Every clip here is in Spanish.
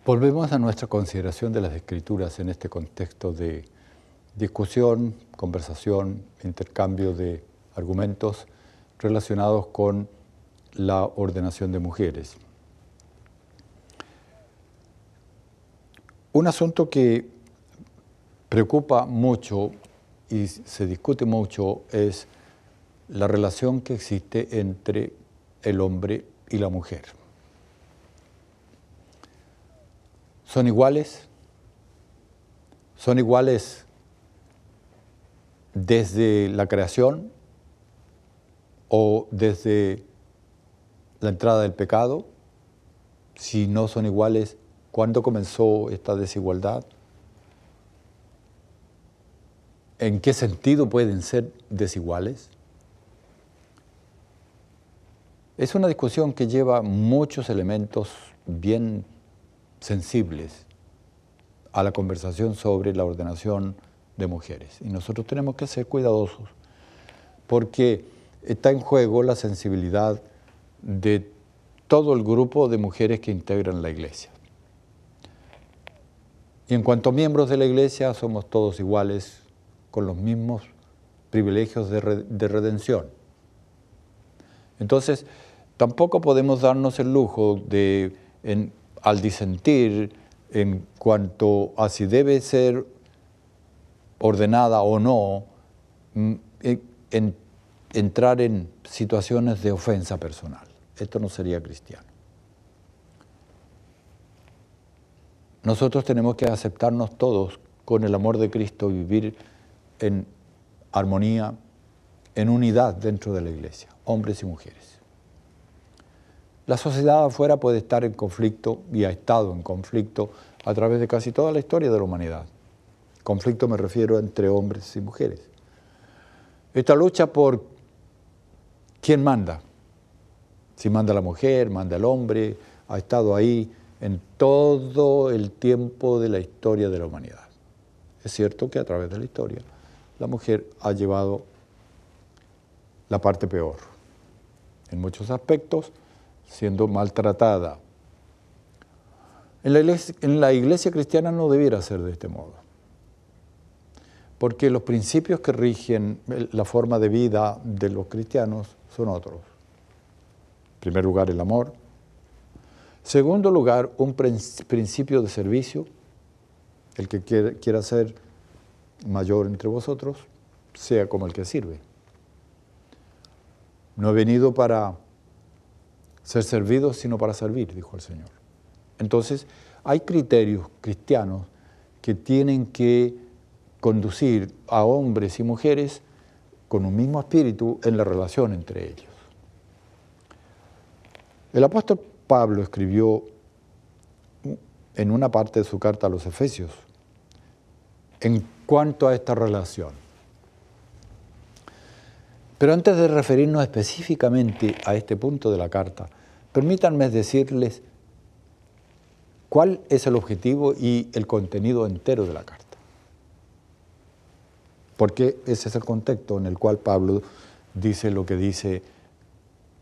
Volvemos a nuestra consideración de las Escrituras en este contexto de discusión, conversación, intercambio de argumentos relacionados con la ordenación de mujeres. Un asunto que preocupa mucho y se discute mucho es la relación que existe entre el hombre y la mujer. ¿Son iguales? ¿Son iguales desde la creación o desde la entrada del pecado? Si no son iguales, ¿cuándo comenzó esta desigualdad? ¿En qué sentido pueden ser desiguales? Es una discusión que lleva muchos elementos bien sensibles a la conversación sobre la ordenación de mujeres. Y nosotros tenemos que ser cuidadosos porque está en juego la sensibilidad de todo el grupo de mujeres que integran la iglesia. Y en cuanto a miembros de la iglesia, somos todos iguales, con los mismos privilegios de redención. Entonces, tampoco podemos darnos el lujo de, al disentir en cuanto a si debe ser ordenada o no, entrar en situaciones de ofensa personal. Esto no sería cristiano. Nosotros tenemos que aceptarnos todos con el amor de Cristo y vivir en armonía, en unidad dentro de la iglesia, hombres y mujeres. La sociedad afuera puede estar en conflicto y ha estado en conflicto a través de casi toda la historia de la humanidad. Conflicto me refiero entre hombres y mujeres. Esta lucha por quién manda, si manda la mujer, manda el hombre, ha estado ahí en todo el tiempo de la historia de la humanidad. Es cierto que a través de la historia la mujer ha llevado la parte peor, en muchos aspectos, siendo maltratada. En la iglesia cristiana no debiera ser de este modo, porque los principios que rigen la forma de vida de los cristianos son otros. En primer lugar, el amor. Segundo lugar, un principio de servicio. El que quiera ser mayor entre vosotros, sea como el que sirve. No he venido para ser servido, sino para servir, dijo el Señor. Entonces, hay criterios cristianos que tienen que conducir a hombres y mujeres con un mismo espíritu en la relación entre ellos. El apóstol Pablo escribió en una parte de su carta a los Efesios en cuanto a esta relación. Pero antes de referirnos específicamente a este punto de la carta, permítanme decirles cuál es el objetivo y el contenido entero de la carta. Porque ese es el contexto en el cual Pablo dice lo que dice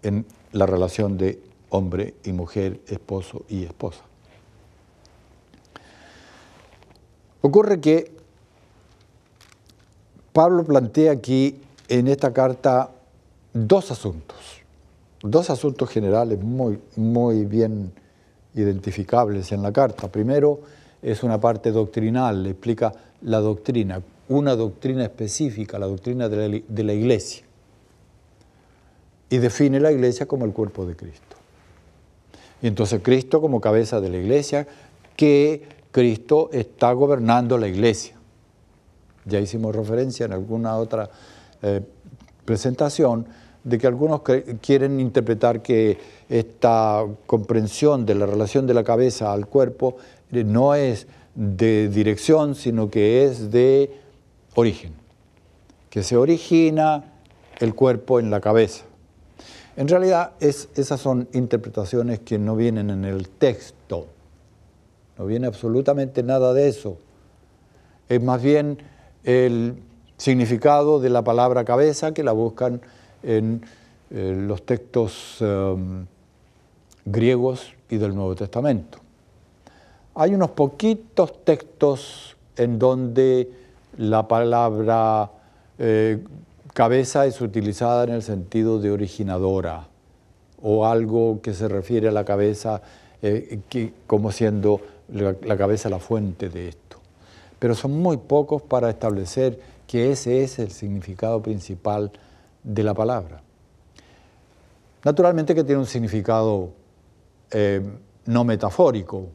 en la relación de hombre y mujer, esposo y esposa. Ocurre que Pablo plantea aquí en esta carta dos asuntos generales muy bien identificables en la carta. Primero, es una parte doctrinal, le explica la doctrina, una doctrina específica, la doctrina de la iglesia, y define la iglesia como el cuerpo de Cristo. Y entonces Cristo como cabeza de la iglesia, que Cristo está gobernando la iglesia. Ya hicimos referencia en alguna otra presentación de que algunos quieren interpretar que esta comprensión de la relación de la cabeza al cuerpo no es de dirección, sino que es de origen, que se origina el cuerpo en la cabeza. En realidad, esas son interpretaciones que no vienen en el texto, no viene absolutamente nada de eso. Es más bien el significado de la palabra cabeza que la buscan en los textos griegos y del Nuevo Testamento. Hay unos poquitos textos en donde la palabra cabeza es utilizada en el sentido de originadora, o algo que se refiere a la cabeza como siendo la cabeza la fuente de esto. Pero son muy pocos para establecer que ese es el significado principal de la palabra. Naturalmente que tiene un significado no metafórico,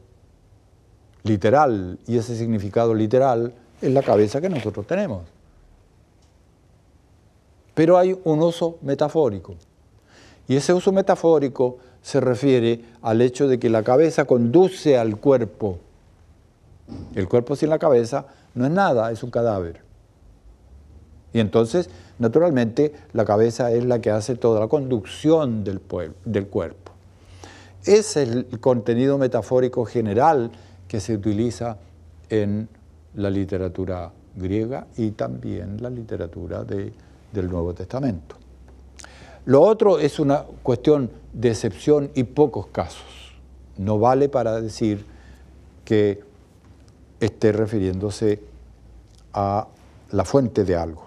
literal, y ese significado literal es la cabeza que nosotros tenemos. Pero hay un uso metafórico, y ese uso metafórico se refiere al hecho de que la cabeza conduce al cuerpo. El cuerpo sin la cabeza no es nada, es un cadáver. Y entonces, naturalmente, la cabeza es la que hace toda la conducción del cuerpo. Ese es el contenido metafórico general que se utiliza en la literatura griega y también la literatura del Nuevo Testamento. Lo otro es una cuestión de excepción y pocos casos. No vale para decir que esté refiriéndose a la fuente de algo.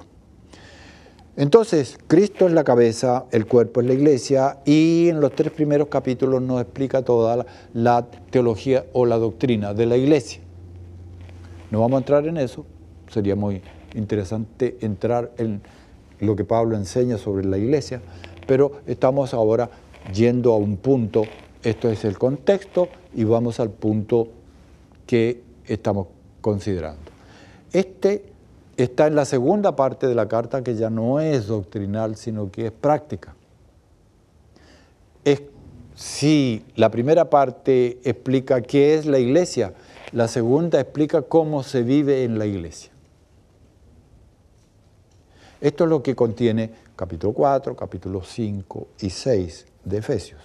Entonces, Cristo es la cabeza, el cuerpo es la iglesia, y en los 3 primeros capítulos nos explica toda la teología o la doctrina de la iglesia. No vamos a entrar en eso, sería muy interesante entrar en lo que Pablo enseña sobre la iglesia, pero estamos ahora yendo a un punto, esto es el contexto, y vamos al punto que estamos considerando. Este está en la segunda parte de la carta, que ya no es doctrinal, sino que es práctica. Si la primera parte explica qué es la iglesia, la segunda explica cómo se vive en la iglesia. Esto es lo que contiene capítulo 4, capítulos 5 y 6 de Efesios.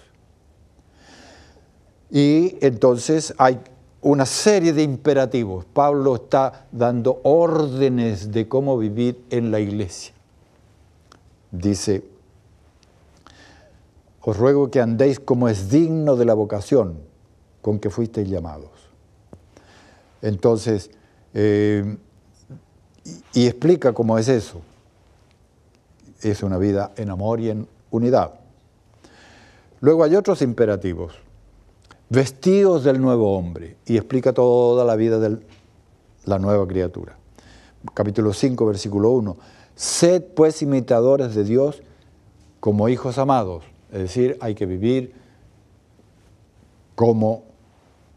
Y entonces hay una serie de imperativos. Pablo está dando órdenes de cómo vivir en la iglesia. Dice: os ruego que andéis como es digno de la vocación con que fuisteis llamados. Entonces, y explica cómo es eso. Es una vida en amor y en unidad. Luego hay otros imperativos. Vestidos del nuevo hombre, y explica toda la vida de la nueva criatura. Capítulo 5, versículo 1. Sed pues imitadores de Dios como hijos amados. Es decir, hay que vivir como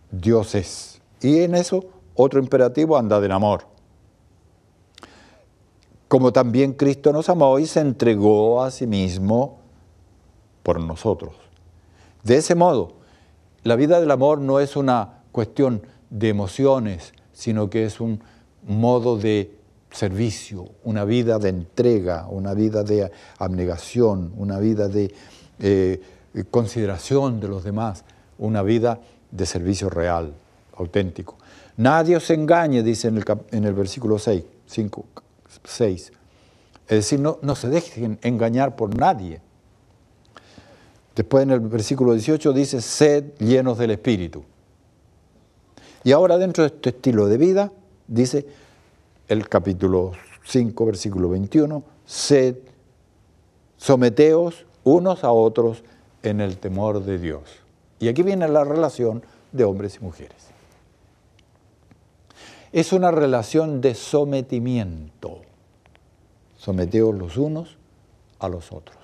Dios es. Y en eso, otro imperativo, andad en amor. Como también Cristo nos amó y se entregó a sí mismo por nosotros. De ese modo, la vida del amor no es una cuestión de emociones, sino que es un modo de servicio, una vida de entrega, una vida de abnegación, una vida de consideración de los demás, una vida de servicio real, auténtico. Nadie os engañe, dice en el versículo 6. Es decir, no se dejen engañar por nadie. Después en el versículo 18 dice: sed llenos del Espíritu. Y ahora dentro de este estilo de vida, dice el capítulo 5, versículo 21, sed, someteos unos a otros en el temor de Dios. Y aquí viene la relación de hombres y mujeres. Es una relación de sometimiento. Someteos los unos a los otros.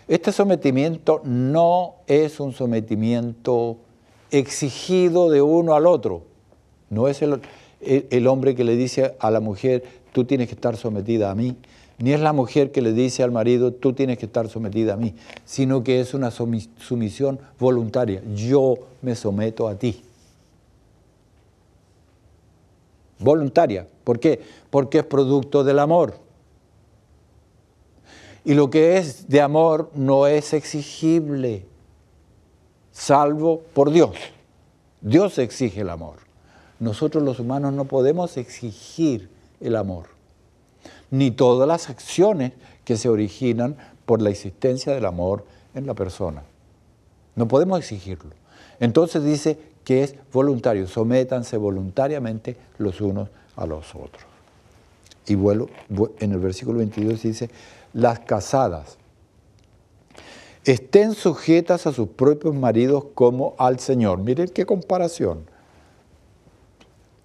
Este sometimiento no es un sometimiento exigido de uno al otro. No es el hombre que le dice a la mujer: tú tienes que estar sometida a mí. Ni es la mujer que le dice al marido: tú tienes que estar sometida a mí. Sino que es una sumisión voluntaria. Yo me someto a ti. Voluntaria. ¿Por qué? Porque es producto del amor. Y lo que es de amor no es exigible, salvo por Dios. Dios exige el amor. Nosotros los humanos no podemos exigir el amor, ni todas las acciones que se originan por la existencia del amor en la persona. No podemos exigirlo. Entonces dice que es voluntario. Sométanse voluntariamente los unos a los otros. Y en el versículo 22 dice, las casadas estén sujetas a sus propios maridos como al Señor. Miren qué comparación.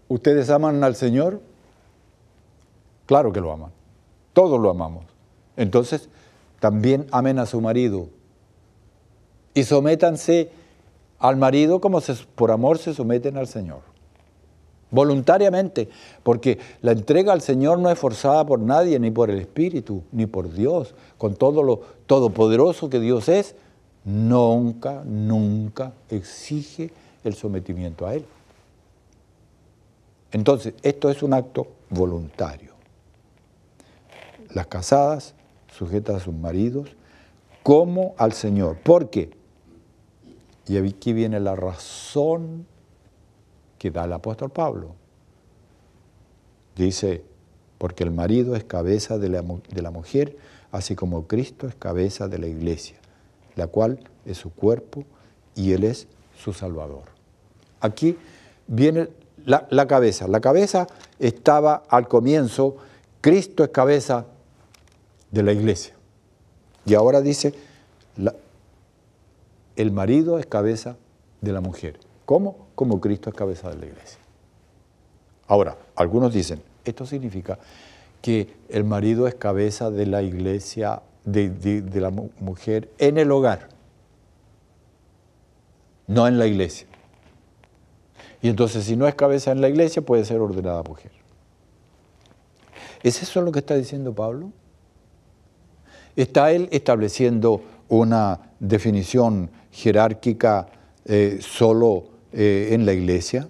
¿Ustedes aman al Señor? Claro que lo aman. Todos lo amamos. Entonces, también amen a su marido. Y sométanse al marido como por amor se someten al Señor. Voluntariamente, porque la entrega al Señor no es forzada por nadie, ni por el Espíritu, ni por Dios. Con todo lo todopoderoso que Dios es, nunca exige el sometimiento a Él. Entonces, esto es un acto voluntario. Las casadas sujetas a sus maridos como al Señor. ¿Por qué? Y aquí viene la razón que da el apóstol Pablo. Dice, porque el marido es cabeza de la mujer, así como Cristo es cabeza de la iglesia, la cual es su cuerpo y Él es su Salvador. Aquí viene la cabeza. La cabeza estaba al comienzo, Cristo es cabeza de la iglesia. Y ahora dice, el marido es cabeza de la mujer. ¿Cómo? Como Cristo es cabeza de la iglesia. Ahora, algunos dicen, esto significa que el marido es cabeza de la iglesia, de la mujer en el hogar, no en la iglesia. Y entonces, si no es cabeza en la iglesia, puede ser ordenada mujer. ¿Es eso lo que está diciendo Pablo? ¿Está él estableciendo una definición jerárquica solo en la iglesia?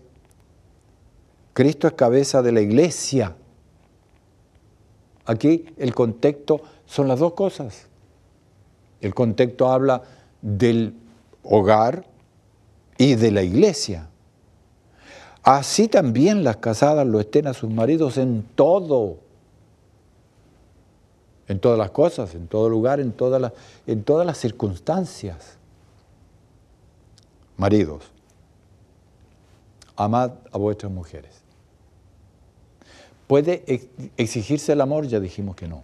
Cristo es cabeza de la iglesia. Aquí el contexto son las dos cosas. El contexto habla del hogar y de la iglesia. Así también las casadas lo estén a sus maridos en todo. En todas las cosas, en todo lugar, en todas las circunstancias. Maridos, amad a vuestras mujeres. ¿Puede exigirse el amor? Ya dijimos que no.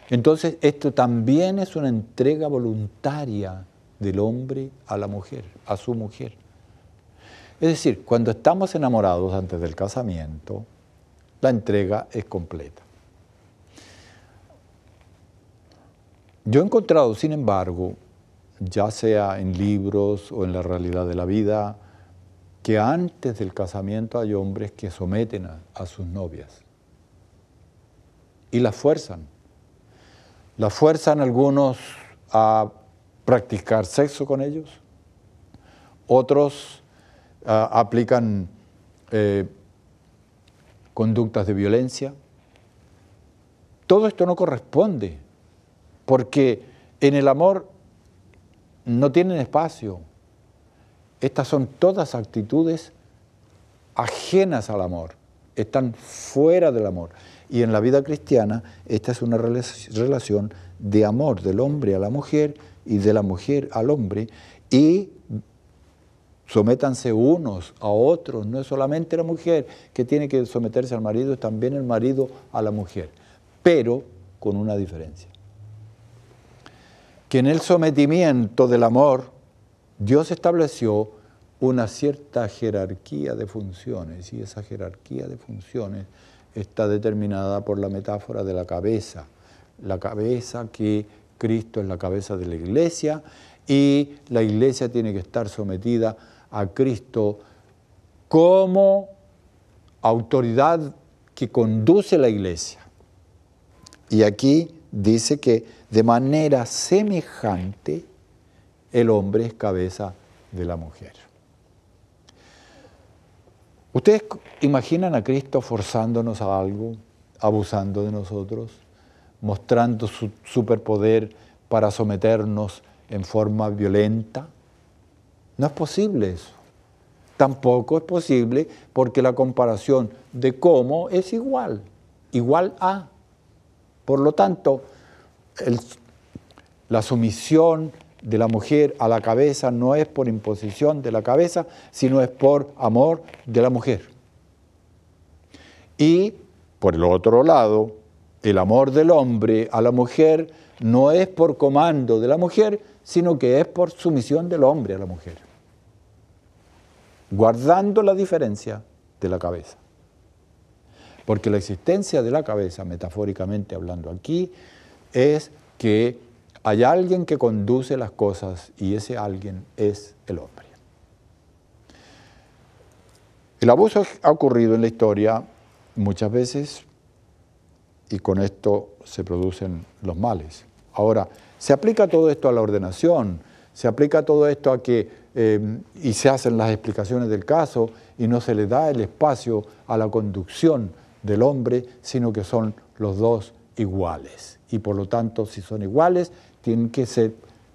Entonces, esto también es una entrega voluntaria del hombre a la mujer, a su mujer. Es decir, cuando estamos enamorados antes del casamiento, la entrega es completa. Yo he encontrado, sin embargo, ya sea en libros o en la realidad de la vida, que antes del casamiento hay hombres que someten a sus novias y las fuerzan. Las fuerzan algunos a practicar sexo con ellos, otros aplican conductas de violencia. Todo esto no corresponde, porque en el amor no tienen espacio. Estas son todas actitudes ajenas al amor, están fuera del amor. Y en la vida cristiana, esta es una relación de amor del hombre a la mujer y de la mujer al hombre, y sométanse unos a otros. No es solamente la mujer que tiene que someterse al marido, es también el marido a la mujer, pero con una diferencia. Que en el sometimiento del amor, Dios estableció una cierta jerarquía de funciones, y esa jerarquía de funciones está determinada por la metáfora de la cabeza que Cristo es la cabeza de la iglesia, y la iglesia tiene que estar sometida a Cristo como autoridad que conduce la iglesia. Y aquí dice que de manera semejante el hombre es cabeza de la mujer. ¿Ustedes imaginan a Cristo forzándonos a algo, abusando de nosotros, mostrando su superpoder para someternos en forma violenta? No es posible eso. Tampoco es posible porque la comparación de cómo es igual a. Por lo tanto, la sumisión de la mujer a la cabeza no es por imposición de la cabeza, sino es por amor de la mujer. Y, por el otro lado, el amor del hombre a la mujer no es por comando de la mujer, sino que es por sumisión del hombre a la mujer, guardando la diferencia de la cabeza. Porque la existencia de la cabeza, metafóricamente hablando aquí, es que hay alguien que conduce las cosas y ese alguien es el hombre. El abuso ha ocurrido en la historia muchas veces y con esto se producen los males. Ahora, se aplica todo esto a la ordenación, se aplica todo esto a que, y se hacen las explicaciones del caso y no se le da el espacio a la conducción del hombre, sino que son los dos iguales. Y por lo tanto, si son iguales, tienen que ser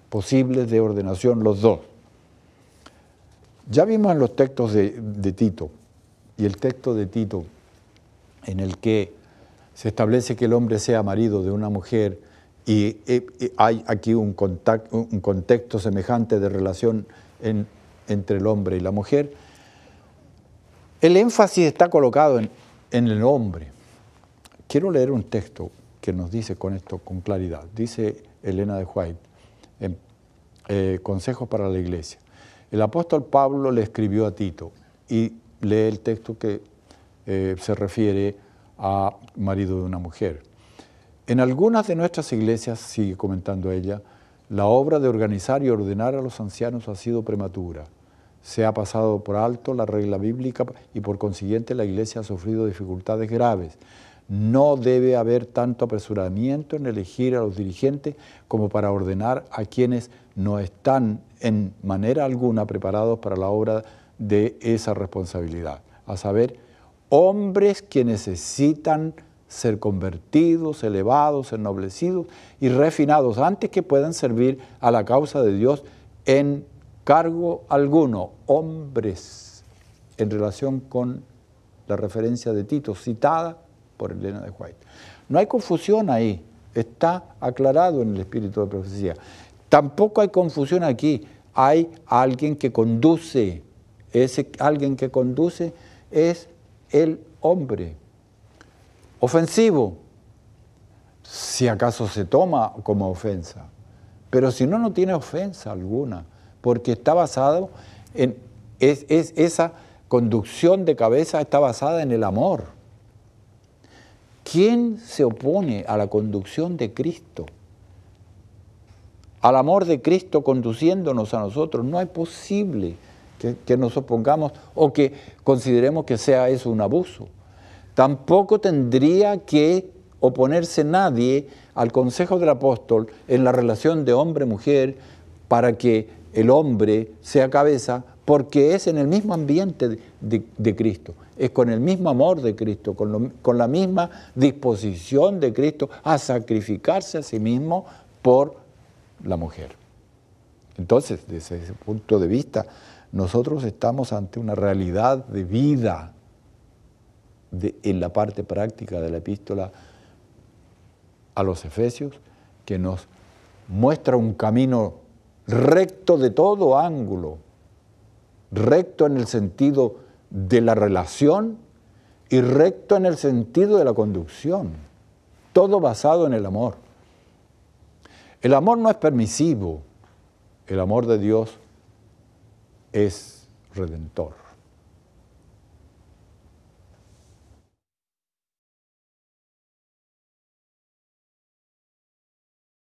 posibles de ordenación los dos. Ya vimos en los textos de Tito, y el texto de Tito en el que se establece que el hombre sea marido de una mujer y hay aquí un contexto semejante de relación entre el hombre y la mujer, el énfasis está colocado en el hombre. Quiero leer un texto que nos dice con esto con claridad. Dice Elena de White, en Consejos para la Iglesia. El apóstol Pablo le escribió a Tito y lee el texto que se refiere a marido de una mujer. En algunas de nuestras iglesias, sigue comentando ella, la obra de organizar y ordenar a los ancianos ha sido prematura. Se ha pasado por alto la regla bíblica y por consiguiente la iglesia ha sufrido dificultades graves. No debe haber tanto apresuramiento en elegir a los dirigentes como para ordenar a quienes no están en manera alguna preparados para la obra de esa responsabilidad, a saber, hombres que necesitan ser convertidos, elevados, ennoblecidos y refinados antes que puedan servir a la causa de Dios en cargo alguno, hombres, en relación con la referencia de Tito, citada por Elena de White. No hay confusión ahí, está aclarado en el espíritu de profecía. Tampoco hay confusión aquí, hay alguien que conduce, ese alguien que conduce es el hombre. Ofensivo, si acaso se toma como ofensa, pero si no, no tiene ofensa alguna, porque está basado en, esa conducción de cabeza está basada en el amor. ¿Quién se opone a la conducción de Cristo? Al amor de Cristo conduciéndonos a nosotros. No es posible que nos opongamos o que consideremos que sea eso un abuso. Tampoco tendría que oponerse nadie al consejo del apóstol en la relación de hombre-mujer para que el hombre sea cabeza, porque es en el mismo ambiente de Cristo, es con el mismo amor de Cristo, con la misma disposición de Cristo a sacrificarse a sí mismo por la mujer. Entonces, desde ese punto de vista, nosotros estamos ante una realidad de vida en la parte práctica de la epístola a los Efesios, que nos muestra un camino recto de todo ángulo, recto en el sentido de la relación y recto en el sentido de la conducción, todo basado en el amor. El amor no es permisivo, el amor de Dios es redentor.